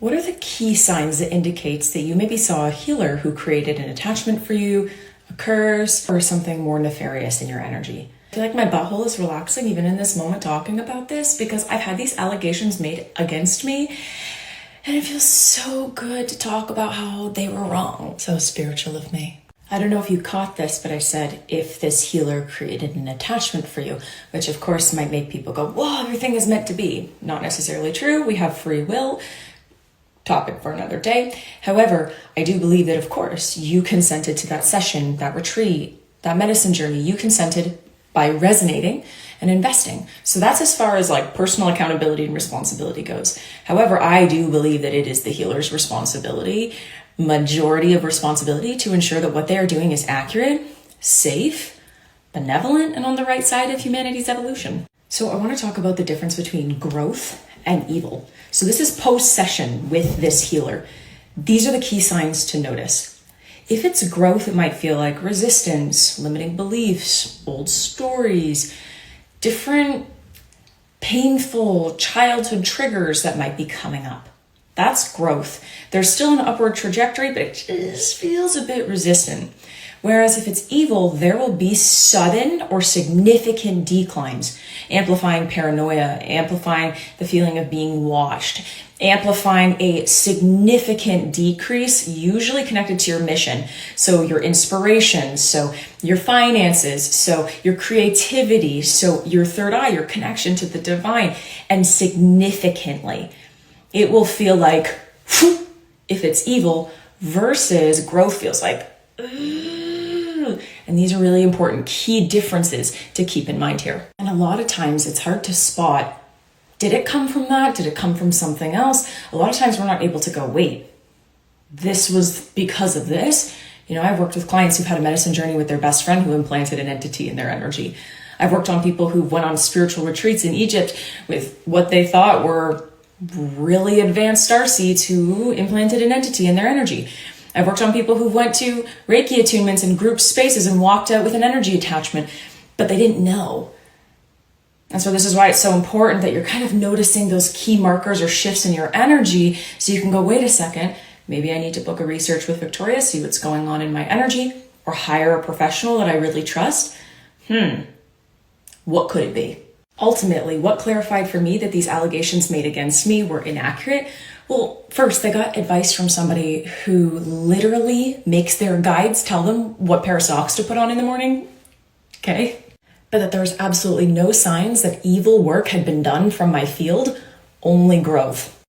What are the key signs that indicates that you maybe saw a healer who created an attachment for you, a curse, or something more nefarious in your energy? I feel like my butthole is relaxing even in this moment talking about this because I've had these allegations made against me and it feels so good to talk about how they were wrong. So spiritual of me. I don't know if you caught this, but I said if this healer created an attachment for you, which of course might make people go, whoa, everything is meant to be. Not necessarily true. We have free will. Topic for another day. However, I do believe that, of course, you consented to that session, that retreat, that medicine journey. You consented by resonating and investing. So that's as far as like personal accountability and responsibility goes. However, I do believe that it is the healer's responsibility, majority of responsibility, to ensure that what they are doing is accurate, safe, benevolent, and on the right side of humanity's evolution. So I want to talk about the difference between growth and evil. So this is post-session with this healer. These are the key signs to notice. If it's growth, it might feel like resistance, limiting beliefs, old stories, different painful childhood triggers that might be coming up. That's growth. There's still an upward trajectory, but it just feels a bit resistant. Whereas if it's evil, there will be sudden or significant declines, amplifying paranoia, amplifying the feeling of being watched, amplifying a significant decrease, usually connected to your mission. So your inspiration, so your finances, so your creativity, so your third eye, your connection to the divine, and significantly. It will feel like, if it's evil, versus growth feels like, and these are really important key differences to keep in mind here. And a lot of times it's hard to spot, did it come from that? Did it come from something else? A lot of times we're not able to go, wait, this was because of this. You know, I've worked with clients who've had a medicine journey with their best friend who implanted an entity in their energy. I've worked on people who went on spiritual retreats in Egypt with what they thought were really advanced starseeds who implanted an entity in their energy. I've worked on people who went to Reiki attunements in group spaces and walked out with an energy attachment, but they didn't know. And so this is why it's so important that you're kind of noticing those key markers or shifts in your energy so you can go, wait a second, maybe I need to book a research with Victoria, see what's going on in my energy, or hire a professional that I really trust. What could it be? Ultimately, what clarified for me that these allegations made against me were inaccurate? Well, first, they got advice from somebody who literally makes their guides tell them what pair of socks to put on in the morning. Okay? But that there's absolutely no signs that evil work had been done from my field, only growth.